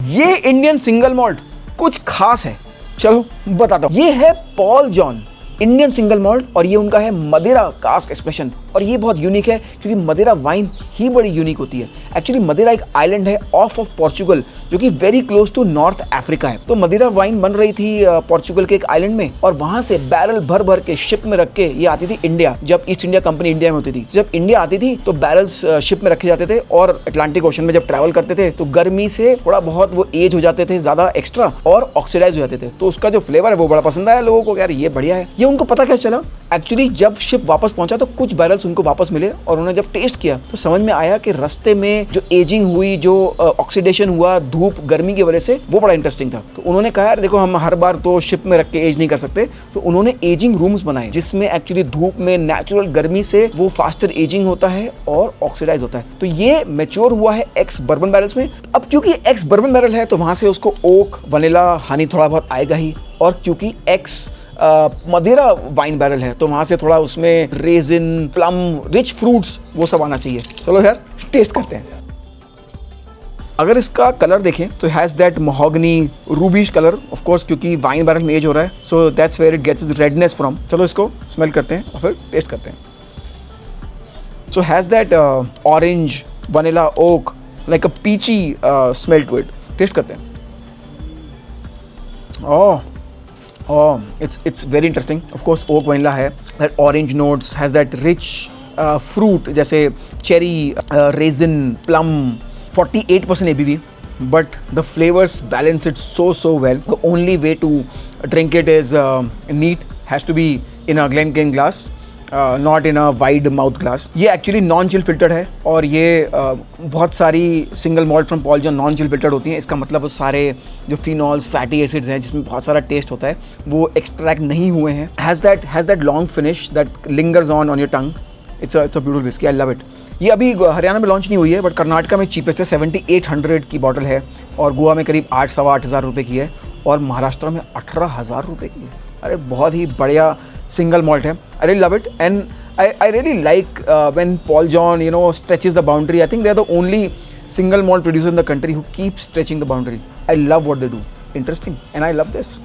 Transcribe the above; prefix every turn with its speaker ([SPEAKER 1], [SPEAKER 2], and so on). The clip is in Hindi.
[SPEAKER 1] ये इंडियन सिंगल मॉल्ट कुछ खास है, चलो बताता हूँ। ये है Paul John Indian single malt और ये उनका है मदेरा कास्क एक्सप्रेशन। और ये बहुत यूनिक है क्योंकि मदेरा वाइन ही बड़ी यूनिक होती है। एक्चुअली मदेरा एक आइलैंड है ऑफ पोर्चुगल जो कि very close to North Africa है। तो मदेरा वाइन बन रही थी पोर्चुगल के एक आइलैंड में और वहां से बैरल भर भर के शिप में रख के ये आती थी इंडिया। जब ईस्ट इंडिया कंपनी इंडिया में होती थी, जब इंडिया आती थी तो बैरल्स शिप में रखे जाते थे और अटलांटिक ओशन में जब ट्रैवल करते थे तो गर्मी से थोड़ा बहुत वो एज हो जाते थे ज्यादा एक्स्ट्रा और ऑक्सीडाइज हो जाते थे। तो उसका जो फ्लेवर है वो बड़ा पसंद आया लोगों को, यार ये बढ़िया है। ये उनको पता क्या चला, एक्चुअली जब शिप वापस पहुंचा तो कुछ बैरल्स उनको वापस मिले और उन्होंने जब टेस्ट किया तो समझ में आया कि रास्ते में जो एजिंग हुई, जो ऑक्सीडेशन हुआ धूप गर्मी की वजह से, वो बड़ा इंटरेस्टिंग था। तो उन्होंने कहा यार देखो हम हर बार तो शिप में रख के एज नहीं कर सकते, तो उन्होंने एजिंग रूम्स बनाए जिसमें एक्चुअली धूप में नेचुरल गर्मी से वो फास्टर एजिंग होता है और ऑक्सीडाइज होता है। तो ये मैच्योर हुआ है एक्स बर्बन बैरल्स में। अब क्योंकि एक्स बर्बन बैरल है तो वहां से उसको ओक, वनीला, हनी थोड़ा बहुत आएगा ही, और क्योंकि एक्स मदेरा वाइन बैरल है तो वहां से थोड़ा उसमें रेजिन, प्लम, रिच फ्रूट्स वो सब आना चाहिए। चलो यार टेस्ट करते हैं। अगर इसका कलर देखें तो has that mahogany rubyish colour, of course क्योंकि वाइन बैरल में एज हो रहा है, so that's where it gets its redness from. चलो इसको स्मेल करते हैं और फिर टेस्ट करते हैं। So has that orange, vanilla, oak, like a peachy smell to it. Taste करते हैं। It's very interesting. Of course, oak vanilla है, that orange notes, has that rich fruit जैसे cherry, raisin, plum, 48% ABV, but the flavors balance it so well. The only way to drink it is neat, has to be in a Glencairn glass. Not in a wide mouth glass. ये एक्चुअली नॉन चिल फिल्टर्ड है और ये बहुत सारी single malt from Paul John non chill filtered होती हैं। इसका मतलब वो सारे जो फिनॉल्स, फैटी एसिड्स हैं जिसमें बहुत सारा टेस्ट होता है वो एक्सट्रैक्ट नहीं हुए हैं। Has that long finish that lingers on your tongue. It's a beautiful whisky, I love it. ये अभी हरियाणा में लॉन्च नहीं हुई है बट कर्नाटका में चीपेस्ट है, 7800 की बॉटल है और गोवा में करीब 8-8,500 रुपये की है और महाराष्ट्र में 18,000 रुपये की है। अरे बहुत ही बढ़िया सिंगल मॉल्ट है। I really love it and I really like when Paul John stretches the boundary. I think they are the only single malt producer in the country who keep stretching the boundary. I love what they do, interesting and I love this.